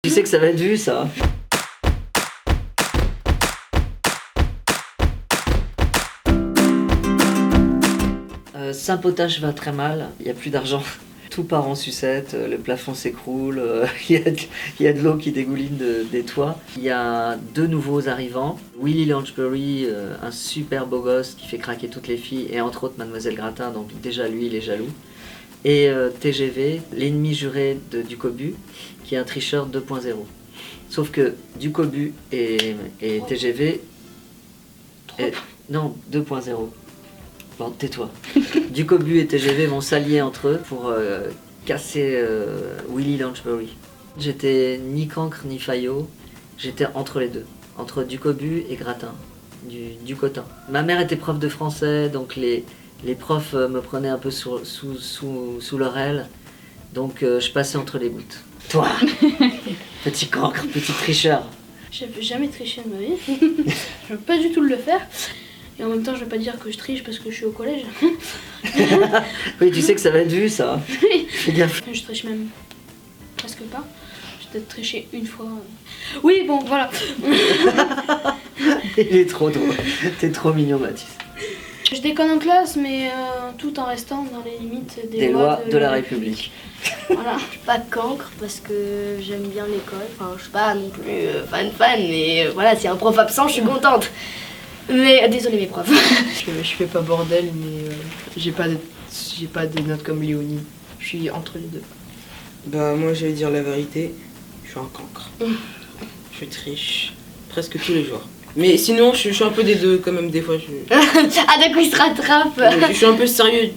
Tu sais que ça va être vu, ça. Saint-Potache va très mal, il n'y a plus d'argent. Tout part en sucette, le plafond s'écroule, il y a de l'eau qui dégouline des toits. Il y a 2 nouveaux arrivants. Willy Langebury, un super beau gosse qui fait craquer toutes les filles, et entre autres Mademoiselle Gratin, donc déjà lui il est jaloux. Et TGV, l'ennemi juré de Ducobu, qui est un tricheur 2.0. Sauf que Ducobu et TGV... non, 2.0. Bon, tais-toi. Ducobu et TGV vont s'allier entre eux pour casser Willy Langebury. J'étais ni cancre ni faillot, j'étais entre les deux. Entre Ducobu et Gratin, du cotin. Ma mère était prof de français, donc les profs me prenaient un peu sous leur aile. Donc je passais entre les gouttes. Toi, petit cancre, petit tricheur. Je n'avais jamais triché de ma vie. Je ne veux pas du tout le faire. Et en même temps, je ne veux pas dire que je triche parce que je suis au collège. Oui, tu sais que ça va être vu, ça. Oui. Fais gaffe. Je triche même presque pas. J'ai peut-être triché une fois. Oui, bon, voilà. Il est trop drôle. T'es trop mignon, Mathis. Je déconne en classe, mais tout en restant dans les limites des lois de la République. Voilà. Je suis pas cancre parce que j'aime bien l'école. Enfin, je suis pas non plus fan, mais voilà, si un prof absent, je suis contente. Mais désolé mes profs. Je fais pas bordel, mais j'ai pas des notes comme Léonie. Je suis entre les deux. Bah moi je vais dire la vérité, je suis un cancre. Je triche presque tous les jours. Mais sinon je suis un peu des deux quand même des fois. Ah d'un coup il se rattrape. Je suis un peu sérieux.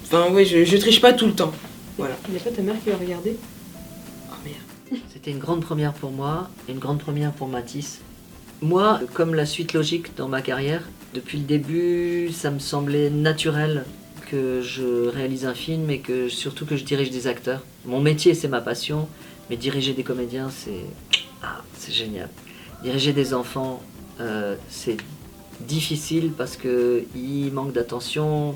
Enfin ouais, je triche pas tout le temps. Voilà. Il n'y a pas ta mère qui va regarder? Oh merde. C'était une grande première pour moi, et une grande première pour Mathis. Moi, comme la suite logique dans ma carrière, depuis le début, ça me semblait naturel que je réalise un film et que surtout que je dirige des acteurs. Mon métier, c'est ma passion, mais diriger des comédiens, c'est génial. Diriger des enfants, c'est difficile parce qu'ils manquent d'attention.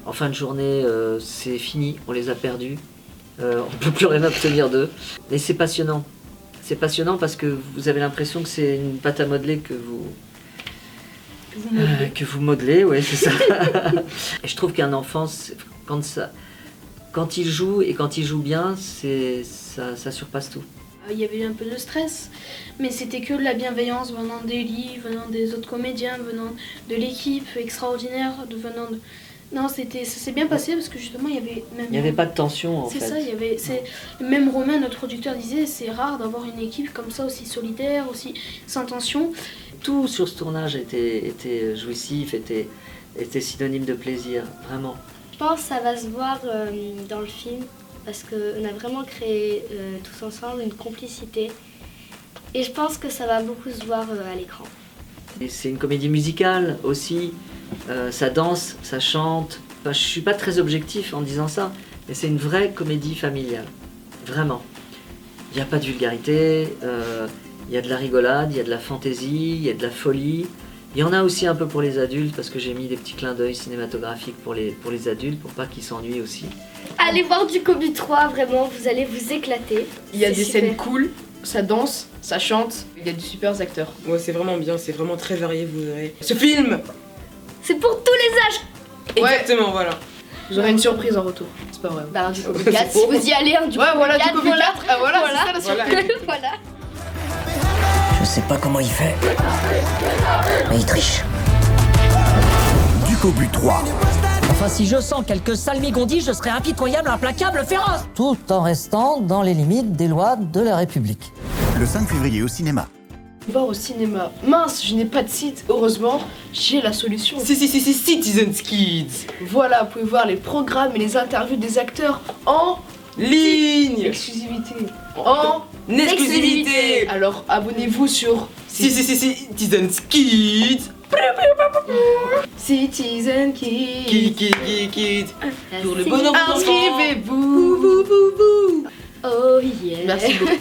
En fin de journée, c'est fini, on les a perdus. On ne peut plus rien obtenir d'eux. Mais c'est passionnant. C'est passionnant parce que vous avez l'impression que c'est une pâte à modeler que vous modelez, ouais, c'est ça. Et je trouve qu'un enfant, quand il joue et quand il joue bien, ça surpasse tout. Il y avait eu un peu de stress, mais c'était que de la bienveillance venant d'Eli, venant des autres comédiens, venant de l'équipe extraordinaire, Non, ça s'est bien passé parce que justement il y avait même... Il n'y avait pas de tension en fait. C'est ça, même Romain, notre producteur, disait c'est rare d'avoir une équipe comme ça aussi solidaire, aussi sans tension. Tout sur ce tournage était jouissif, était synonyme de plaisir, vraiment. Je pense que ça va se voir dans le film parce qu'on a vraiment créé tous ensemble une complicité. Et je pense que ça va beaucoup se voir à l'écran. Et c'est une comédie musicale aussi. Ça danse, ça chante. Enfin, je suis pas très objectif en disant ça, mais c'est une vraie comédie familiale, vraiment. Il n'y a pas de vulgarité, il y a de la rigolade, il y a de la fantaisie, il y a de la folie. Il y en a aussi un peu pour les adultes parce que j'ai mis des petits clins d'œil cinématographiques pour les adultes pour pas qu'ils s'ennuient aussi. Allez voir Ducobu 3, vraiment, vous allez vous éclater. Il y a des scènes cool, ça danse, ça chante, il y a de super acteurs. Ouais, c'est vraiment bien, c'est vraiment très varié, vous verrez. Ce film, c'est pour tous les âges. Exactement, voilà. Vous aurez une surprise en retour, c'est pas vrai. Bah, Ducobu 4, si vous y allez, hein, Ouais, voilà, Ducobu 4, ah, voilà, c'est ça la surprise. Voilà. Je sais pas comment il fait, mais il triche. Ducobu 3. Enfin, si je sens quelques salmigondis, je serai impitoyable, implacable, féroce. Tout en restant dans les limites des lois de la République. Le 5 février au cinéma. Voir au cinéma. Mince, je n'ai pas de site. Heureusement, j'ai la solution. Si, Citizens Kids. Voilà, vous pouvez voir les programmes et les interviews des acteurs en Ligne. exclusivité. En Exclusivité. Alors, abonnez-vous sur Citizens Kids. Citizen Kids. Kids. Pour le bonheur. Inscrivez-vous. Oh yeah. Merci beaucoup.